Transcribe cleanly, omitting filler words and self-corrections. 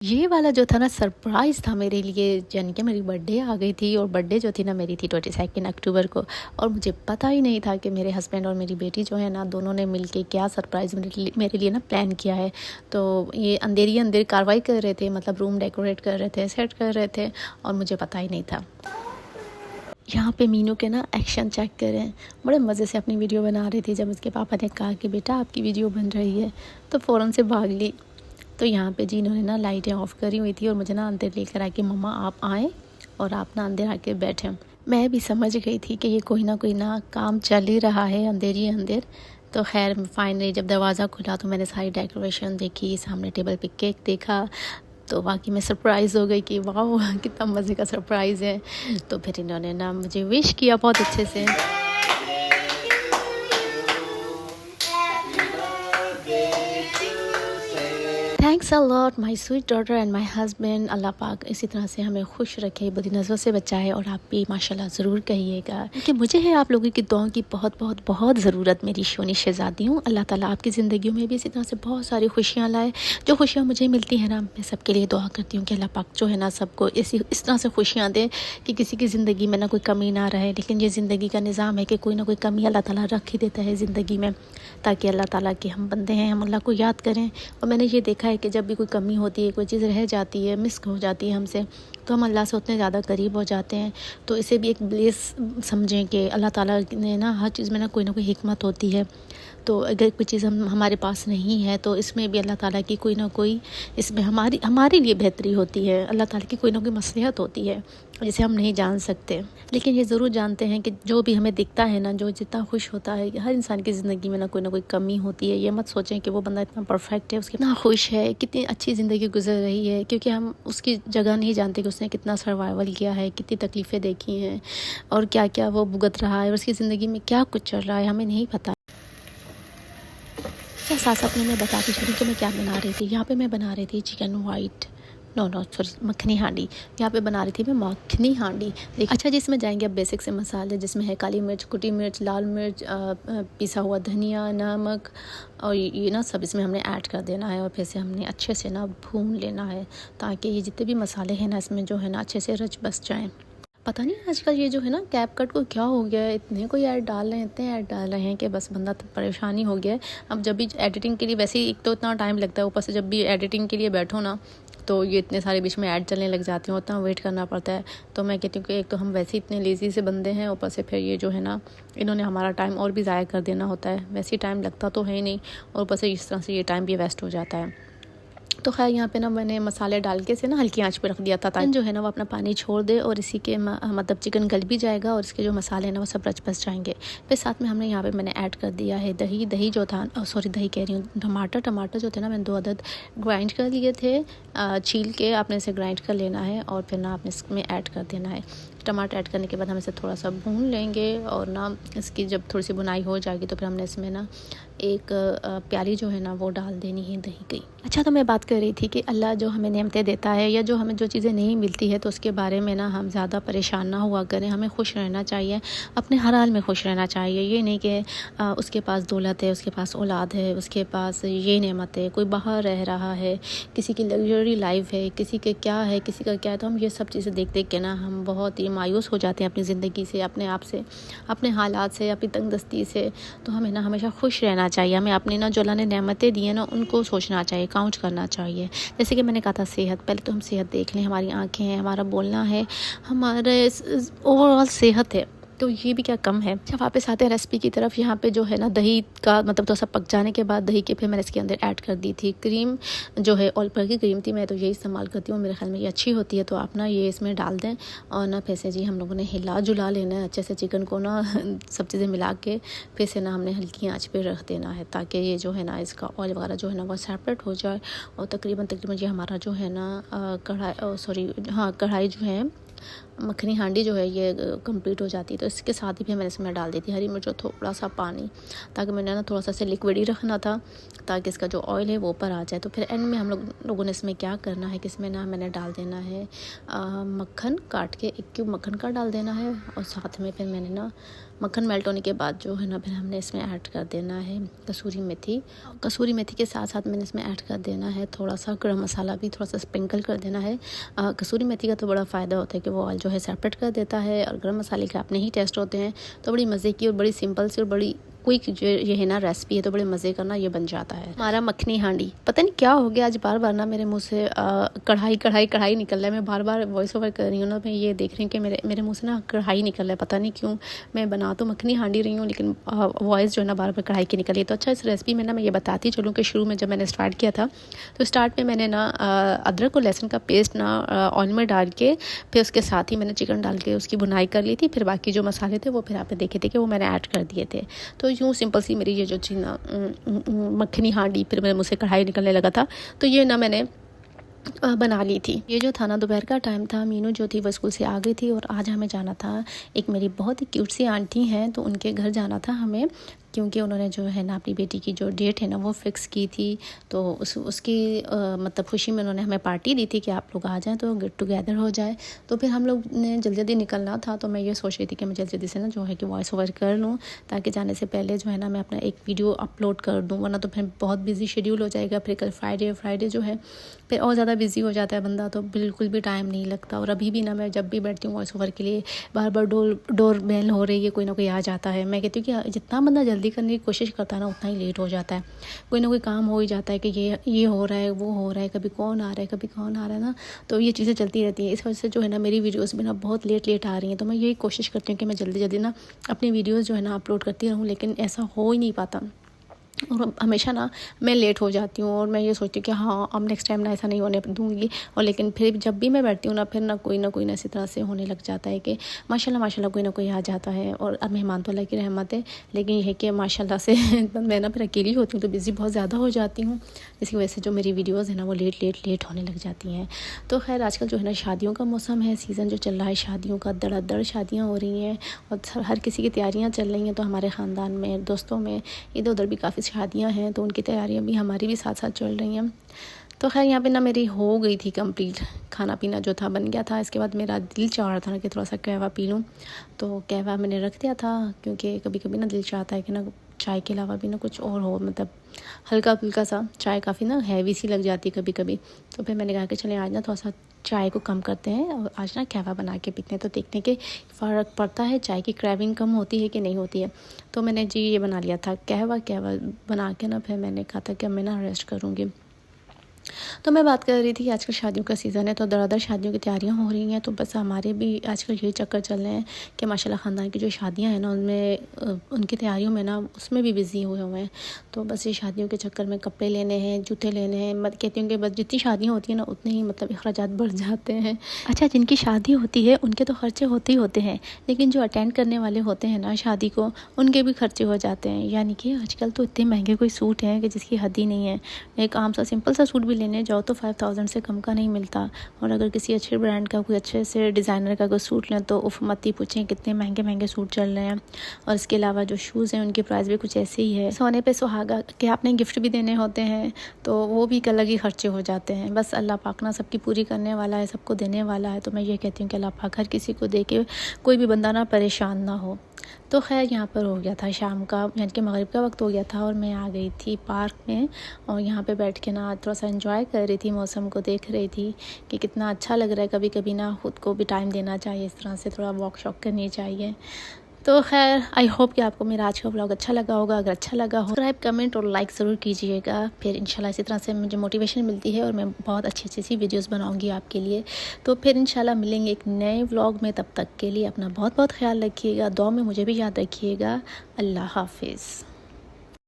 ये वाला जो था ना सरप्राइज़ था मेरे लिए, यानी कि मेरी बर्थडे आ गई थी और बर्थडे जो थी ना मेरी थी 22 अक्टूबर को। और मुझे पता ही नहीं था कि मेरे हस्बैंड और मेरी बेटी जो है ना दोनों ने मिलके क्या सरप्राइज़ मेरे लिए ना प्लान किया है। तो ये अंधेरी कार्रवाई कर रहे थे, मतलब रूम डेकोरेट कर रहे थे, सेट कर रहे थे और मुझे पता ही नहीं था। यहाँ पे मीनू के ना एक्शन चेक करें, बड़े मज़े से अपनी वीडियो बना रही थी। जब उसके पापा ने कहा कि बेटा आपकी वीडियो बन रही है तो फ़ौरन से भाग ली। तो यहाँ पे जी इन्होंने ना लाइटें ऑफ़ करी हुई थी और मुझे ना अंदर लेकर आके मम्मा आप आएँ और आप ना अंदर आके बैठें। मैं भी समझ गई थी कि ये कोई ना काम चल ही रहा है अंदर। तो खैर फाइनली जब दरवाज़ा खुला तो मैंने सारी डेकोरेशन देखी, सामने टेबल पे केक देखा, तो वाकई में सरप्राइज़ हो गई कि वाह कितना मज़े का सरप्राइज़ है। तो फिर इन्होंने ना मुझे विश किया बहुत अच्छे से। Thanks a lot my sweet daughter and my husband. Allah पाक इसी तरह से हमें खुश रखे, बुरी नज़रों से बचाए। और आप भी माशाल्लाह ज़रूर कहिएगा कि मुझे है आप लोगों की दुआओं की बहुत ज़रूरत। मेरी शोनी शहज़ादी हूँ। अल्लाह ताला आपकी ज़िंदगियों में भी इसी तरह से बहुत सारी खुशियाँ लाए। जो खुशियाँ मुझे मिलती हैं ना, मैं सबके लिए दुआ करती हूँ कि अल्लाह पाक जो है ना सबको इस तरह से खुशियाँ दे कि किसी की ज़िंदगी में ना कोई कमी ना रहे। लेकिन ये ज़िंदगी का निज़ाम है कि कोई ना कोई कमी अल्लाह ताला रख ही देता है ज़िंदगी में, ताकि अल्लाह ताला के हम बंदे हैं, हम अल्लाह को याद करें। और मैंने ये देखा है कि जब भी कोई कमी होती है, कोई चीज़ रह जाती है, मिस हो जाती है हमसे, तो हम अल्लाह से उतने ज़्यादा करीब हो जाते हैं। तो इसे भी एक ब्लेस समझें कि अल्लाह ताला ने ना हर चीज़ में ना कोई हिकमत होती है। तो अगर कोई चीज़ हमारे पास नहीं है तो इसमें भी अल्लाह ताला की कोई ना कोई, इसमें हमारे लिए बेहतरी होती है। अल्लाह ताला की कोई ना कोई मसलहत होती है जिसे हम नहीं जान सकते। लेकिन ये ज़रूर जानते हैं कि जो भी हमें दिखता है ना, जो जितना खुश होता है, हर इंसान की ज़िंदगी में ना कोई कमी होती है। ये मत सोचें कि वो बंदा इतना परफेक्ट है, उसकी कितना खुश है, कितनी अच्छी ज़िंदगी गुजर रही है, क्योंकि हम उसकी जगह नहीं जानते कि उसने कितना सर्वाइवल किया है, कितनी तकलीफ़ें देखी हैं और क्या क्या वो भुगत रहा है, और उसकी ज़िंदगी में क्या कुछ चल रहा है हमें नहीं पता। क्या साथ साथ में मैं बताती चलूँ कि मैं क्या बना रही थी। यहाँ पे मैं बना रही थी chicken white, no sorry, makhani handi. यहाँ पे बना रही थी मैं मखनी हांडी। अच्छा, जिसमें जाएंगे अब बेसिक से मसाले, जिसमें है काली मिर्च, कुटी मिर्च, लाल मिर्च, पिसा हुआ धनिया, नमक, और ये ना सब इसमें हमने ऐड कर देना है। और फिर से हमने अच्छे से ना भून लेना है, ताकि ये जितने भी मसाले हैं ना इसमें जो है ना अच्छे से रच बस जाएँ। पता नहीं आजकल ये जो है ना कैपकट को क्या हो गया है, इतने कोई ऐड डाल रहे हैं, इतने ऐड डाल रहे हैं कि बस बंदा तो परेशानी हो गया है। अब जब भी एडिटिंग के लिए, वैसे ही एक तो इतना टाइम लगता है, ऊपर से जब भी एडिटिंग के लिए बैठो ना तो ये इतने सारे बीच में ऐड चलने लग जाते हैं, उतना वेट करना पड़ता है। तो मैं कहती हूँ कि एक तो हम वैसे ही इतने लेज़ी से बंदे हैं, ऊपर से फिर ये जो है ना इन्होंने हमारा टाइम और भी ज़ाया कर देना होता है। वैसे ही टाइम लगता तो है ही नहीं, और ऊपर से इस तरह से ये टाइम भी वेस्ट हो जाता है। तो खैर यहाँ पे ना मैंने मसाले डाल के से ना हल्की आंच पे रख दिया था, ताकि जो है ना वो अपना पानी छोड़ दे और इसी के मतलब चिकन गल भी जाएगा और इसके जो मसाले हैं ना वो सब रच बस जाएंगे। फिर साथ में हमने यहाँ पे मैंने ऐड कर दिया है दही जो था, सॉरी दही कह रही हूँ, टमाटर जो थे ना मैंने 2 अदद ग्राइंड कर लिए थे, छील के आपने इसे ग्राइंड कर लेना है और फिर ना आपने इसमें ऐड कर देना है। टमाटर ऐड करने के बाद हम इसे थोड़ा सा भून लेंगे और ना इसकी जब थोड़ी सी बुनाई हो जाएगी तो फिर हमने इसमें ना एक प्याली जो है ना वो डाल देनी है दही की। अच्छा, तो मैं बात कर रही थी कि अल्लाह जो हमें नेमतें देता है या जो हमें जो चीज़ें नहीं मिलती है तो उसके बारे में ना हम ज़्यादा परेशान ना हुआ करें। हमें खुश रहना चाहिए, अपने हर हाल में खुश रहना चाहिए। ये नहीं कि उसके पास दौलत है, उसके पास औलाद है, उसके पास ये नेमत है, कोई बाहर रह रहा है, किसी की लग्जरी लाइफ है, किसी के क्या है, किसी का क्या है। तो हम ये सब चीज़ें देख के ना हम बहुत ही मायूस हो जाते हैं अपनी ज़िंदगी से, अपने आप से, अपने हालात से, अपनी तंगदस्ती से। तो हमें ना हमेशा खुश रहना चाहिए। हमें अपनी ना जो अल्लाह ने नेमतें दी हैं ना उनको सोचना चाहिए, काउंट करना चाहिए। जैसे कि मैंने कहा था सेहत, पहले तो हम सेहत देख लें, हमारी आँखें हैं, हमारा बोलना है, हमारे ओवरऑल सेहत है, तो ये भी क्या कम है। अच्छा, वापस आते हैं रेसिपी की तरफ। यहाँ पे जो है ना दही का मतलब थोड़ा सा पक जाने के बाद दही के फिर मैंने इसके अंदर ऐड कर दी थी क्रीम, जो है ऑल पर की क्रीम थी। मैं तो यही इस्तेमाल करती हूँ, मेरे ख्याल में ये अच्छी होती है। तो आप ना ये इसमें डाल दें और ना फिर से जी हम लोगों ने हिला जुला लेना है अच्छे से चिकन को ना सब चीज़ें मिला के फिर से ना हमने हल्की आँच पे रख देना है, ताकि ये जो है ना इसका ऑयल वगैरह जो है ना वो सेपरेट हो जाए। और तकरीबन ये हमारा जो है ना कढ़ाई जो है मखनी हांडी जो है ये कंप्लीट हो जाती है। तो इसके साथ ही भी मैंने इसमें डाल दी थी हरी मिर्च और थोड़ा सा पानी, ताकि मैंने ना थोड़ा सा इसे लिक्विड ही रखना था ताकि इसका जो ऑयल है वो ऊपर आ जाए। तो फिर एंड में हम लोगों ने इसमें क्या करना है कि इसमें ना मैंने डाल देना है मक्खन काट के, 1 क्यूब मक्खन का डाल देना है। और साथ में फिर मैंने ना मक्खन मेल्ट होने के बाद जो है ना फिर हमने इसमें ऐड कर देना है कसूरी मेथी। कसूरी मेथी के साथ साथ मैंने इसमें ऐड कर देना है थोड़ा सा गरम मसाला भी थोड़ा सा स्प्रिंकल कर देना है। कसूरी मेथी का तो बड़ा फ़ायदा होता है कि वो ऑयल जो है सेपरेट कर देता है, और गरम मसाले के अपने ही टेस्ट होते हैं। तो बड़ी मज़े की और बड़ी सिंपल सी और बड़ी क्विक जो ये है ना रेसिपी है, तो बड़े मज़े का ना ये बन जाता है हमारा मखनी हांडी। पता नहीं क्या हो गया आज बार बार ना मेरे मुंह से कढ़ाई कढ़ाई कढ़ाई निकल रहा है। मैं बार बार वॉइस ओवर कर रही हूँ ना, मैं ये देख रही हूँ कि मेरे मुंह से ना कढ़ाई निकल रहा है। पता नहीं क्यों, मैं बना तो मखनी हांडी रही हूँ लेकिन वॉइस जो है ना बार बार कढ़ाई की निकल रही है। तो अच्छा, इस रेसिपी में ना मैं ये बताती चलूँ कि शुरू में जब मैंने स्टार्ट किया था तो स्टार्ट में मैंने ना अदरक और लहसुन का पेस्ट ना ऑयल में डाल के फिर उसके साथ ही मैंने चिकन डाल के उसकी बुनाई कर ली थी। फिर बाकी जो मसाले थे वो फिर आपने देखे थे कि वो मैंने ऐड कर दिए थे। तो यूँ सिंपल सी मेरी ये जो थी ना मखनी हांडी, फिर मेरे मुँह से कढ़ाई निकलने लगा था तो ये ना मैंने बना ली थी। ये जो था ना दोपहर का टाइम था, मीनू जो थी वो स्कूल से आ गई थी और आज हमें जाना था, एक मेरी बहुत ही क्यूट सी आंटी हैं तो उनके घर जाना था हमें, क्योंकि उन्होंने जो है ना अपनी बेटी की जो डेट है ना वो फ़िक्स की थी। तो उसकी मतलब खुशी में उन्होंने हमें पार्टी दी थी कि आप लोग आ जाएं तो गेट टुगेदर हो जाए। तो फिर हम लोग ने जल्दी जल्दी निकलना था, तो मैं ये सोच रही थी कि मैं जल्दी जल्दी से ना जो है कि वॉइस ओवर कर लूँ ताकि जाने से पहले जो है ना मैं अपना एक वीडियो अपलोड कर दूँ, वरना तो फिर बहुत बिजी शेड्यूल हो जाएगा। फिर कल फ्राइडे जो है फिर और ज़्यादा बिजी हो जाता है बंदा, तो बिल्कुल भी टाइम नहीं लगता। और अभी भी ना मैं जब भी बैठती हूँ वॉइस ओवर के लिए बार बार डोर बेल हो रही है, कोई ना कोई आ जाता है। मैं कहती हूँ कि जितना बंदा जल्दी करने की कोशिश करता है ना उतना ही लेट हो जाता है। कोई ना कोई काम हो ही जाता है कि ये हो रहा है, वो हो रहा है, कभी कौन आ रहा है ना, तो ये चीज़ें चलती रहती हैं। इस वजह से जो है ना मेरी वीडियोस भी ना बहुत लेट आ रही हैं। तो मैं यही कोशिश करती हूँ कि मैं जल्दी जल्दी ना अपनी वीडियोस जो है ना अपलोड करती रहूँ, लेकिन ऐसा हो ही नहीं पाता और हमेशा ना मैं लेट हो जाती हूँ। और मैं ये सोचती हूँ कि हाँ अब नेक्स्ट टाइम ना ऐसा नहीं होने दूँगी। और लेकिन फिर जब भी मैं बैठती हूँ ना फिर ना कोई ना इसी तरह से होने लग जाता है कि माशाल्लाह कोई ना कोई आ जाता है। और अब मेहमान तो अल्लाह की रहमत है, लेकिन ये है कि माशाल्लाह से मैं ना फिर अकेली होती हूँ तो बिज़ी बहुत ज़्यादा हो जाती हूँ, इसकी वजह से जो मेरी वीडियोज़ है ना वो लेट होने लग जाती हैं। तो खैर आजकल जो है ना शादियों का मौसम है, सीज़न जो चल रहा है शादियों का, धड़ाधड़ शादियाँ हो रही हैं और हर किसी की तैयारियाँ चल रही हैं। तो हमारे ख़ानदान में, दोस्तों में इधर उधर भी काफ़ी शादियां हैं, तो उनकी तैयारियां भी हमारी भी साथ साथ चल रही हैं। तो खैर यहाँ पे ना मेरी हो गई थी कंप्लीट, खाना पीना जो था बन गया था। इसके बाद मेरा दिल चाह रहा था ना कि थोड़ा सा कहवा पी लूँ, तो कहवा मैंने रख दिया था, क्योंकि कभी कभी ना दिल चाहता है कि ना चाय के अलावा भी ना कुछ और हो, मतलब हल्का फुल्का सा। चाय काफ़ी ना हैवी सी लग जाती है कभी कभी, तो फिर मैंने कहा कि चले आज ना थोड़ा सा चाय को कम करते हैं और आज ना कहवा बना के पीते हैं, तो देखते हैं कि फ़र्क पड़ता है, चाय की क्रेविंग कम होती है कि नहीं होती है। तो मैंने जी ये बना लिया था कहवा बना के ना फिर मैंने कहा था कि अब मैं ना रेस्ट करूँगी। तो मैं बात कर रही थी कि आजकल शादियों का सीज़न है, तो धड़ाधड़ शादियों की तैयारियां हो रही हैं। तो बस हमारे भी आजकल यही चक्कर चल रहे हैं कि माशाल्लाह ख़ानदान की जो शादियां हैं ना उनमें उनकी तैयारियों में ना उसमें भी बिज़ी हुए हैं। तो बस ये शादियों के चक्कर में कपड़े लेने हैं, जूते लेने हैं। मैं कहती हूँ कि बस जितनी शादियाँ होती हैं ना उतने ही मतलब अखराजात बढ़ जाते हैं। अच्छा, जिनकी शादी होती है उनके तो खर्चे होते ही होते हैं, लेकिन जो अटेंड करने वाले होते हैं ना शादी को, उनके भी खर्चे हो जाते हैं। यानी कि आजकल तो इतने महंगे कोई सूट हैं कि जिसकी हद ही नहीं है। एक आम सा सिंपल सा सूट भी लेने जाओ तो 5000 से कम का नहीं मिलता, और अगर किसी अच्छे ब्रांड का कोई अच्छे से डिज़ाइनर का कोई सूट लें तो उफ मत ही पूछें, कितने महंगे सूट चल रहे हैं। और इसके अलावा जो शूज़ हैं उनकी प्राइस भी कुछ ऐसे ही है। सोने पे सुहागा के आपने गिफ्ट भी देने होते हैं तो वो भी एक अलग ही खर्चे हो जाते हैं। बस अल्लाह पाक ना सबकी पूरी करने वाला है, सबको देने वाला है। तो मैं ये कहती हूँ कि अल्लाह पाक हर किसी को दे के कोई भी बंदा ना परेशान ना हो। तो खैर यहाँ पर हो गया था शाम का, यानी कि मगरिब का वक्त हो गया था और मैं आ गई थी पार्क में, और यहाँ पे बैठ के ना थोड़ा सा एंजॉय कर रही थी, मौसम को देख रही थी कि कितना अच्छा लग रहा है। कभी कभी ना खुद को भी टाइम देना चाहिए, इस तरह से थोड़ा वॉक शॉक करनी चाहिए। तो खैर आई होप कि आपको मेरा आज का व्लॉग अच्छा लगा होगा। अगर अच्छा लगा हो सब्सक्राइब, कमेंट और लाइक ज़रूर कीजिएगा। फिर इंशाल्लाह इसी तरह से मुझे मोटिवेशन मिलती है और मैं बहुत अच्छी सी वीडियोस बनाऊंगी आपके लिए। तो फिर इंशाल्लाह मिलेंगे एक नए व्लॉग में। तब तक के लिए अपना बहुत ख्याल रखिएगा, दुआ में मुझे भी याद रखिएगा। अल्लाह हाफिज़।